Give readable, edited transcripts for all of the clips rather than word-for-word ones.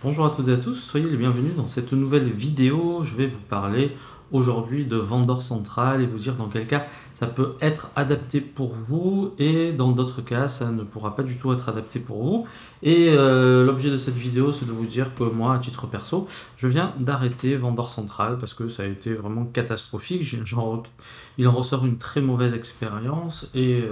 Bonjour à toutes et à tous, soyez les bienvenus dans cette nouvelle vidéo. Je vais vous parler aujourd'hui de vendeur central et vous dire dans quel cas ça peut être adapté pour vous et dans d'autres cas ça ne pourra pas du tout être adapté pour vous. Et l'objet de cette vidéo c'est de vous dire que moi à titre perso je viens d'arrêter vendeur central parce que ça a été vraiment catastrophique. Il en ressort une très mauvaise expérience et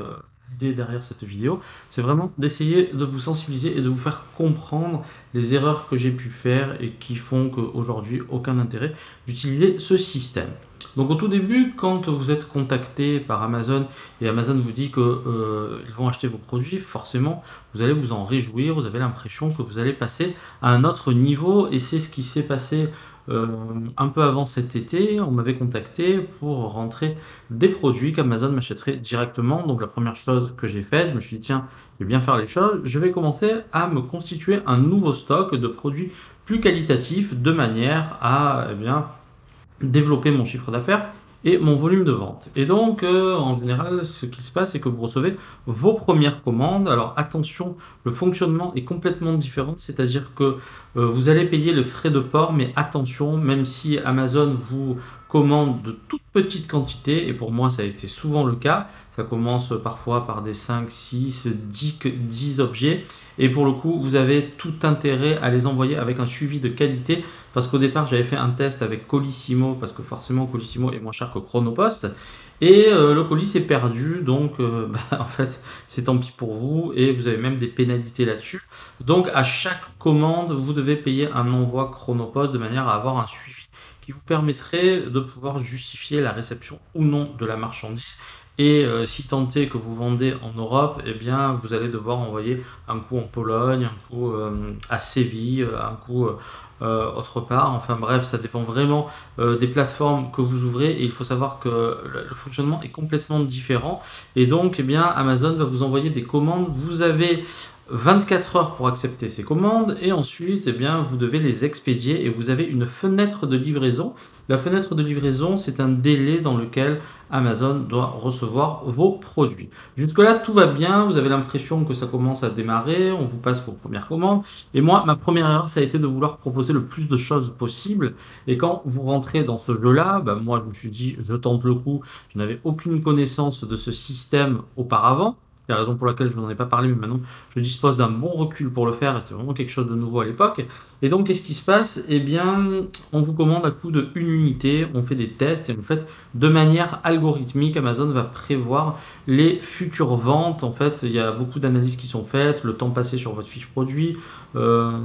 l'idée derrière cette vidéo c'est vraiment d'essayer de vous sensibiliser et de vous faire comprendre les erreurs que j'ai pu faire et qui font qu'aujourd'hui aucun intérêt d'utiliser ce système. Donc au tout début, quand vous êtes contacté par Amazon et Amazon vous dit qu'ils vont acheter vos produits, forcément vous allez vous en réjouir, vous avez l'impression que vous allez passer à un autre niveau et c'est ce qui s'est passé un peu avant cet été. On m'avait contacté pour rentrer des produits qu'Amazon m'achèterait directement. Donc la première chose que j'ai faite, je me suis dit tiens, je vais bien faire les choses, je vais commencer à me constituer un nouveau stock de produits plus qualitatifs de manière à développer mon chiffre d'affaires et mon volume de vente. Et donc, en général, ce qui se passe, c'est que vous recevez vos premières commandes. Alors attention, le fonctionnement est complètement différent, c'est-à-dire que vous allez payer le frais de port, mais attention, même si Amazon vous commande de toutes petites quantités, et pour moi ça a été souvent le cas, ça commence parfois par des 5, 6, 10 objets, et pour le coup, vous avez tout intérêt à les envoyer avec un suivi de qualité, parce qu'au départ, j'avais fait un test avec Colissimo, parce que forcément, Colissimo est moins cher que Chronopost, et le colis s'est perdu, donc en fait, c'est tant pis pour vous, et vous avez même des pénalités là-dessus. Donc, à chaque commande, vous devez payer un envoi Chronopost de manière à avoir un suivi qui vous permettrait de pouvoir justifier la réception ou non de la marchandise. Et si tant est que vous vendez en Europe, eh bien, vous allez devoir envoyer un coup en Pologne, un coup à Séville, un coup autre part. Enfin bref, ça dépend vraiment des plateformes que vous ouvrez. Et il faut savoir que le fonctionnement est complètement différent. Et donc, eh bien, Amazon va vous envoyer des commandes. Vous avez 24 heures pour accepter ces commandes et ensuite eh bien, vous devez les expédier et vous avez une fenêtre de livraison. La fenêtre de livraison, c'est un délai dans lequel Amazon doit recevoir vos produits. Jusque-là, tout va bien, vous avez l'impression que ça commence à démarrer, on vous passe vos premières commandes. Et moi, ma première erreur, ça a été de vouloir proposer le plus de choses possible. Et quand vous rentrez dans ce jeu-là, moi, je me suis dit, je tente le coup. Je n'avais aucune connaissance de ce système auparavant. C'est la raison pour laquelle je vous en ai pas parlé, mais maintenant je dispose d'un bon recul pour le faire. C'était vraiment quelque chose de nouveau à l'époque. Et donc, qu'est-ce qui se passe? Eh bien, on vous commande à coût de une unité, on fait des tests et en fait, de manière algorithmique, Amazon va prévoir les futures ventes. En fait, il y a beaucoup d'analyses qui sont faites, le temps passé sur votre fiche produit, le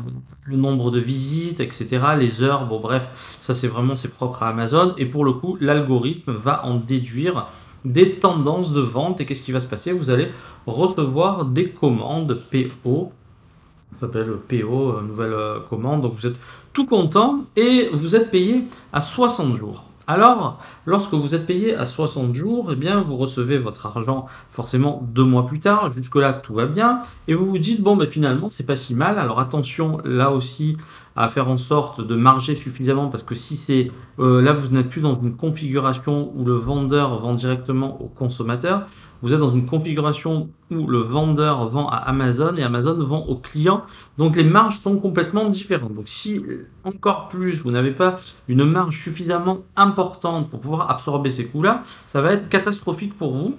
nombre de visites, etc., les heures. Bon, bref, ça c'est propre à Amazon. Et pour le coup, l'algorithme va en déduire des tendances de vente. Et qu'est-ce qui va se passer? Vous allez recevoir des commandes PO, ça s'appelle PO, nouvelle commande, donc vous êtes tout content et vous êtes payé à 60 jours. Alors, lorsque vous êtes payé à 60 jours, eh bien, vous recevez votre argent forcément 2 mois plus tard. Jusque-là, tout va bien. Et vous vous dites, bon, finalement, c'est pas si mal. Alors, attention, là aussi, à faire en sorte de marger suffisamment parce que si c'est là, vous n'êtes plus dans une configuration où le vendeur vend directement au consommateur. Vous êtes dans une configuration où le vendeur vend à Amazon et Amazon vend au client. Donc les marges sont complètement différentes. Donc si encore plus vous n'avez pas une marge suffisamment importante pour pouvoir absorber ces coûts-là, ça va être catastrophique pour vous.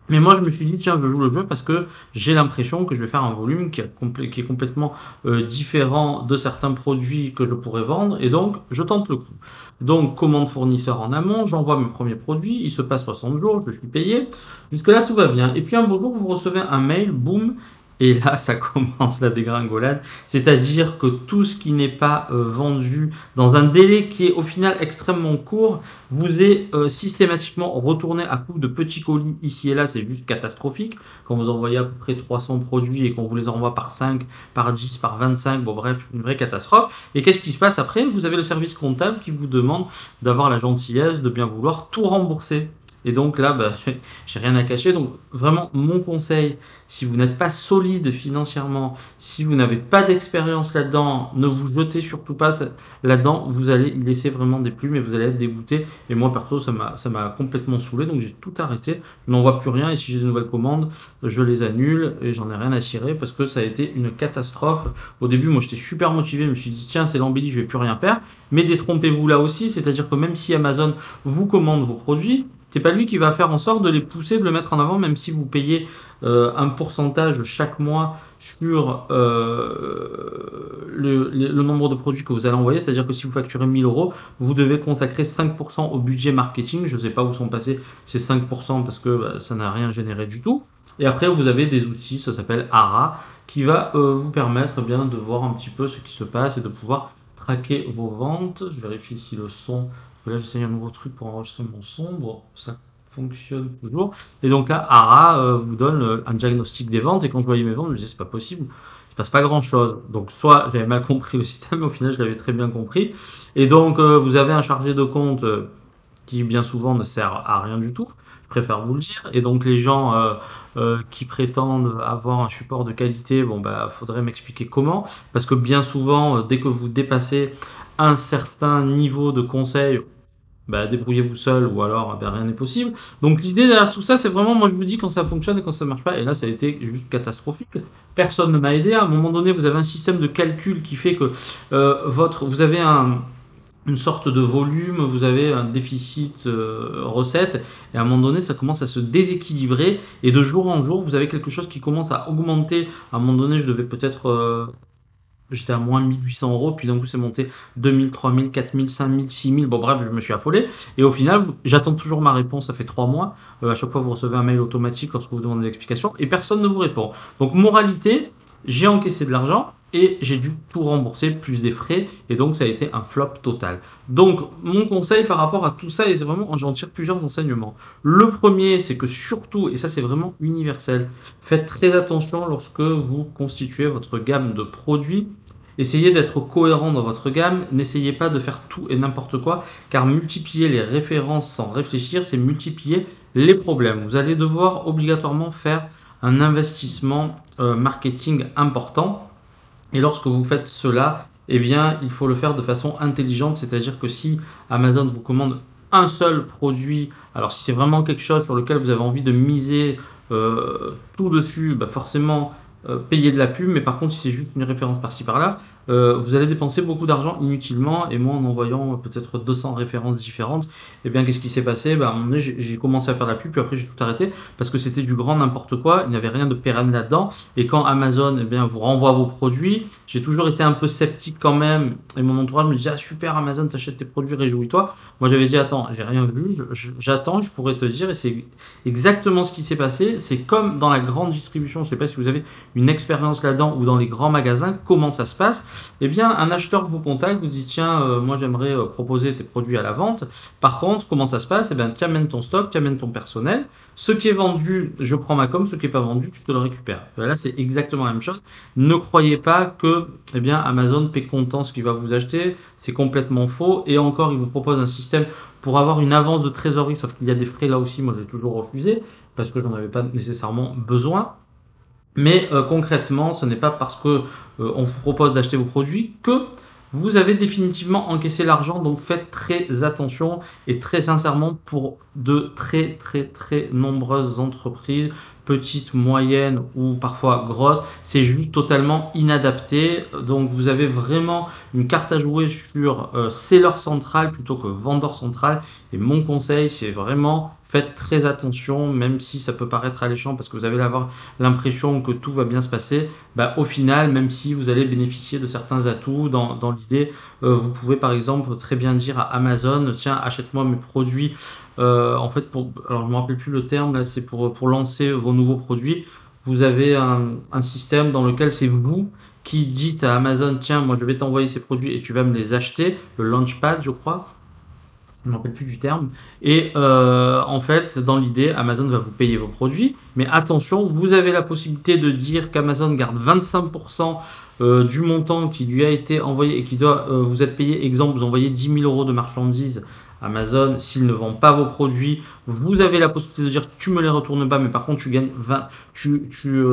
Mais moi, je me suis dit, tiens, je joue le jeu parce que j'ai l'impression que je vais faire un volume qui est complètement différent de certains produits que je pourrais vendre. Et donc, je tente le coup. Donc, commande fournisseur en amont, j'envoie mes premiers produits, il se passe 60 jours, je suis payé. Jusque-là, tout va bien. Et puis, un beau jour, vous recevez un mail, boum, et là, ça commence la dégringolade. C'est-à-dire que tout ce qui n'est pas vendu dans un délai qui est au final extrêmement court, vous est systématiquement retourné à coup de petits colis ici et là. C'est juste catastrophique. Quand vous envoyez à peu près 300 produits et qu'on vous les envoie par 5, par 10, par 25, bon bref, une vraie catastrophe. Et qu'est-ce qui se passe après? Vous avez le service comptable qui vous demande d'avoir la gentillesse de bien vouloir tout rembourser. Et donc là, bah, j'ai rien à cacher. Donc vraiment, mon conseil, si vous n'êtes pas solide financièrement, si vous n'avez pas d'expérience là-dedans, ne vous jetez surtout pas là-dedans. Vous allez y laisser vraiment des plumes et vous allez être dégoûté. Et moi, perso, ça m'a complètement saoulé. Donc j'ai tout arrêté. Je n'envoie plus rien. Et si j'ai de nouvelles commandes, je les annule et j'en ai rien à cirer parce que ça a été une catastrophe. Au début, moi, j'étais super motivé. Je me suis dit, tiens, c'est l'embellie, je vais plus rien faire. Mais détrompez-vous là aussi. C'est-à-dire que même si Amazon vous commande vos produits, c'est pas lui qui va faire en sorte de les pousser, de le mettre en avant, même si vous payez un pourcentage chaque mois sur le nombre de produits que vous allez envoyer. C'est-à-dire que si vous facturez 1000 euros, vous devez consacrer 5% au budget marketing. Je ne sais pas où sont passés ces 5% parce que bah, ça n'a rien généré du tout. Et après, vous avez des outils, ça s'appelle ARA, qui va vous permettre bien de voir un petit peu ce qui se passe et de pouvoir traquer vos ventes. Je vérifie ici le son. Là, j'essaye un nouveau truc pour enregistrer mon son. Bon, ça fonctionne toujours. Et donc là, ARA vous donne un diagnostic des ventes. Et quand je voyais mes ventes, je me disais, c'est pas possible. Il se passe pas grand chose. Donc, soit j'avais mal compris le système, mais au final, je l'avais très bien compris. Et donc, vous avez un chargé de compte qui, bien souvent, ne sert à rien du tout. Je préfère vous le dire. Et donc, les gens qui prétendent avoir un support de qualité, bon, bah, faudrait m'expliquer comment. Parce que bien souvent, dès que vous dépassez un certain niveau de conseil, bah, débrouillez-vous seul ou alors bah, rien n'est possible. Donc l'idée derrière tout ça, c'est vraiment, moi je me dis quand ça fonctionne et quand ça marche pas, et là ça a été juste catastrophique. Personne ne m'a aidé. À un moment donné, vous avez un système de calcul qui fait que vous avez une sorte de volume, vous avez un déficit recette, et à un moment donné, ça commence à se déséquilibrer, et de jour en jour, vous avez quelque chose qui commence à augmenter. À un moment donné, je devais peut-être j'étais à moins 1800 euros, puis d'un coup c'est monté 2000, 3000, 4000, 5000, 6000. Bon, bref, je me suis affolé. Et au final, j'attends toujours ma réponse. Ça fait 3 mois. À chaque fois, vous recevez un mail automatique lorsque vous demandez des explications et personne ne vous répond. Donc, moralité, j'ai encaissé de l'argent et j'ai dû tout rembourser plus des frais. Et donc, ça a été un flop total. Donc, mon conseil par rapport à tout ça, et c'est vraiment, j'en tire plusieurs enseignements. Le premier, c'est que surtout, et ça c'est vraiment universel, faites très attention lorsque vous constituez votre gamme de produits. Essayez d'être cohérent dans votre gamme, n'essayez pas de faire tout et n'importe quoi, car multiplier les références sans réfléchir, c'est multiplier les problèmes. Vous allez devoir obligatoirement faire un investissement marketing important, et lorsque vous faites cela, eh bien, il faut le faire de façon intelligente, c'est-à-dire que si Amazon vous commande un seul produit, alors si c'est vraiment quelque chose sur lequel vous avez envie de miser tout dessus, bah forcément payer de la pub, mais par contre si c'est juste une référence par-ci par-là, vous allez dépenser beaucoup d'argent inutilement. Et moi, en envoyant peut-être 200 références différentes, eh bien qu'est-ce qui s'est passé? À un moment donné, j'ai commencé à faire de la pub, puis après j'ai tout arrêté parce que c'était du grand n'importe quoi, il n'y avait rien de pérenne là-dedans. Et quand Amazon eh bien, vous renvoie vos produits, j'ai toujours été un peu sceptique quand même, et mon entourage me disait, ah super, Amazon t'achète tes produits, réjouis-toi. Moi j'avais dit, attends, j'ai rien vu, j'attends, je pourrais te dire. Et c'est exactement ce qui s'est passé. C'est comme dans la grande distribution, je ne sais pas si vous avez une expérience là-dedans, ou dans les grands magasins, comment ça se passe. Eh bien, un acheteur vous contacte, vous dit, tiens, moi j'aimerais proposer tes produits à la vente. Par contre, comment ça se passe? Eh bien, tu amènes ton stock, tu amènes ton personnel. Ce qui est vendu, je prends ma com. Ce qui n'est pas vendu, tu te le récupères. Là, c'est exactement la même chose. Ne croyez pas que eh bien, Amazon paie comptant ce qu'il va vous acheter. C'est complètement faux. Et encore, il vous propose un système pour avoir une avance de trésorerie, sauf qu'il y a des frais là aussi. Moi, j'ai toujours refusé parce que je n'en avais pas nécessairement besoin. Mais concrètement, ce n'est pas parce que on vous propose d'acheter vos produits que vous avez définitivement encaissé l'argent. Donc faites très attention, et très sincèrement, pour de très nombreuses entreprises, petites, moyennes ou parfois grosses, c'est juste totalement inadapté. Donc vous avez vraiment une carte à jouer sur seller central plutôt que vendeur central. Et mon conseil, c'est vraiment, faites très attention, même si ça peut paraître alléchant parce que vous allez avoir l'impression que tout va bien se passer. Au final, même si vous allez bénéficier de certains atouts, dans l'idée, vous pouvez par exemple très bien dire à Amazon, tiens, achète-moi mes produits. En fait, alors je ne me rappelle plus le terme, là, c'est pour lancer vos nouveaux produits. Vous avez un système dans lequel c'est vous qui dites à Amazon, tiens, moi je vais t'envoyer ces produits et tu vas me les acheter, le Launchpad, je crois. Je ne me rappelle plus du terme. Et en fait, dans l'idée, Amazon va vous payer vos produits. Mais attention, vous avez la possibilité de dire qu'Amazon garde 25% du montant qui lui a été envoyé et qui doit vous être payé. Exemple, vous envoyez 10 000 euros de marchandises. Amazon, s'il ne vend pas vos produits, vous avez la possibilité de dire tu me les retournes pas, mais par contre tu gagnes 20, tu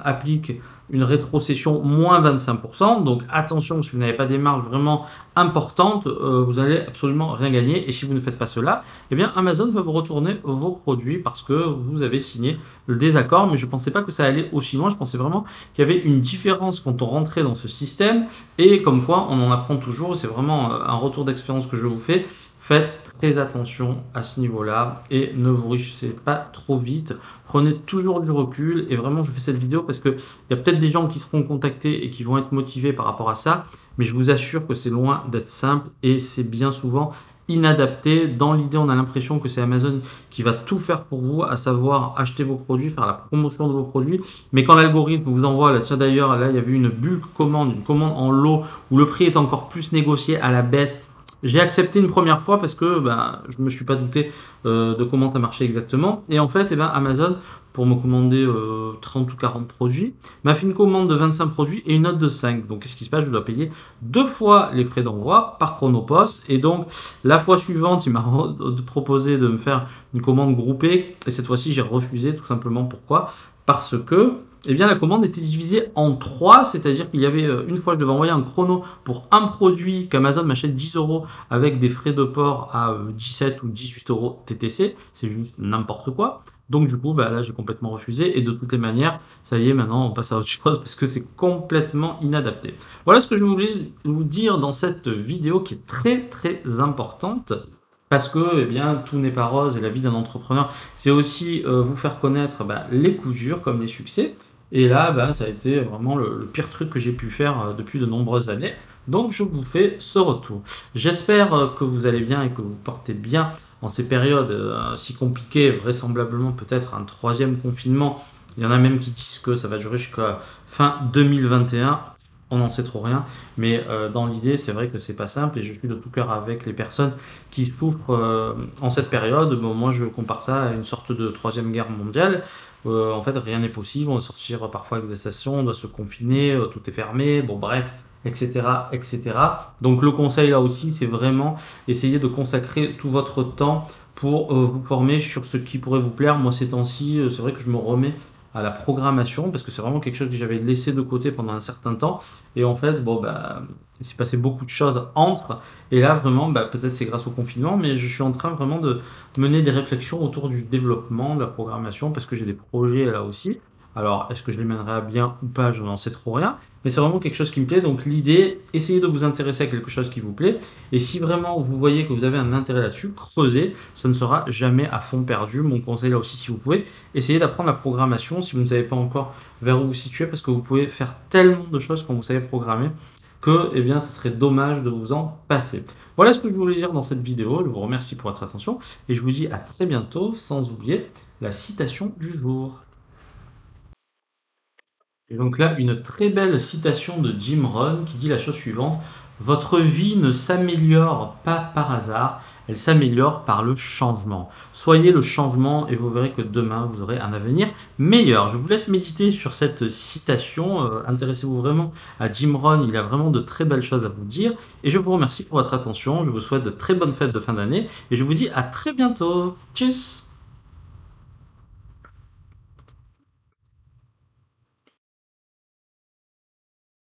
appliques une rétrocession moins 25%. Donc attention, si vous n'avez pas des marges vraiment importantes, vous n'allez absolument rien gagner. Et si vous ne faites pas cela, eh bien Amazon va vous retourner vos produits parce que vous avez signé le désaccord. Mais je ne pensais pas que ça allait aussi loin. Je pensais vraiment qu'il y avait une différence quand on rentrait dans ce système. Et comme quoi, on en apprend toujours. C'est vraiment un retour d'expérience que je vous fais. Faites très attention à ce niveau-là et ne vous richissez pas trop vite. Prenez toujours du recul et vraiment je fais cette vidéo parce qu'il y a peut-être des gens qui seront contactés et qui vont être motivés par rapport à ça, mais je vous assure que c'est loin d'être simple et c'est bien souvent inadapté. Dans l'idée, on a l'impression que c'est Amazon qui va tout faire pour vous, à savoir acheter vos produits, faire la promotion de vos produits. Mais quand l'algorithme vous envoie, là, tiens d'ailleurs, là il y avait une bulk commande, une commande en lot où le prix est encore plus négocié à la baisse. J'ai accepté une première fois parce que je ne me suis pas douté de comment ça marchait exactement. Et en fait, Amazon, pour me commander 30 ou 40 produits, m'a fait une commande de 25 produits et une note de 5. Donc, qu'est-ce qui se passe? Je dois payer 2 fois les frais d'envoi par Chronopost. Et donc, la fois suivante, il m'a proposé de me faire une commande groupée. Et cette fois-ci, j'ai refusé tout simplement. Pourquoi? Parce que la commande était divisée en 3, c'est-à-dire qu'il y avait une fois, je devais envoyer un chrono pour un produit qu'Amazon m'achète 10 euros avec des frais de port à 17 ou 18 euros TTC, c'est juste n'importe quoi. Donc du coup, là, j'ai complètement refusé et de toutes les manières, ça y est, maintenant, on passe à autre chose parce que c'est complètement inadapté. Voilà ce que je voulais vous dire dans cette vidéo qui est très très importante. Parce que tout n'est pas rose et la vie d'un entrepreneur, c'est aussi vous faire connaître les coups durs comme les succès. Et là, ça a été vraiment le pire truc que j'ai pu faire depuis de nombreuses années. Donc je vous fais ce retour. J'espère que vous allez bien et que vous portez bien en ces périodes si compliquées, vraisemblablement peut-être un troisième confinement. Il y en a même qui disent que ça va durer jusqu'à fin 2021. On n'en sait trop rien, mais dans l'idée, c'est vrai que c'est pas simple et je suis de tout cœur avec les personnes qui souffrent en cette période. Bon, moi, je compare ça à une sorte de troisième guerre mondiale. En fait, rien n'est possible. On doit sortir parfois avec des stations, on doit se confiner, tout est fermé. Bon, bref, etc., etc. Donc, le conseil là aussi, c'est vraiment essayer de consacrer tout votre temps pour vous former sur ce qui pourrait vous plaire. Moi, ces temps-ci, c'est vrai que je me remets à la programmation parce que c'est vraiment quelque chose que j'avais laissé de côté pendant un certain temps et en fait il s'est passé beaucoup de choses entre et là vraiment peut-être c'est grâce au confinement mais je suis en train vraiment de mener des réflexions autour du développement de la programmation parce que j'ai des projets là aussi. Alors, est-ce que je les mènerai à bien ou pas? Je n'en sais trop rien. Mais c'est vraiment quelque chose qui me plaît. Donc, l'idée, essayez de vous intéresser à quelque chose qui vous plaît. Et si vraiment vous voyez que vous avez un intérêt là-dessus, creusez. Ça ne sera jamais à fond perdu. Mon conseil là aussi, si vous pouvez, essayez d'apprendre la programmation si vous ne savez pas encore vers où vous situez. Parce que vous pouvez faire tellement de choses quand vous savez programmer que ça serait dommage de vous en passer. Voilà ce que je voulais dire dans cette vidéo. Je vous remercie pour votre attention. Et je vous dis à très bientôt, sans oublier la citation du jour. Et donc là, une très belle citation de Jim Rohn qui dit la chose suivante: votre vie ne s'améliore pas par hasard, elle s'améliore par le changement. Soyez le changement et vous verrez que demain, vous aurez un avenir meilleur. Je vous laisse méditer sur cette citation. Intéressez-vous vraiment à Jim Rohn, il a vraiment de très belles choses à vous dire. Et je vous remercie pour votre attention. Je vous souhaite de très bonnes fêtes de fin d'année et je vous dis à très bientôt. Tchuss!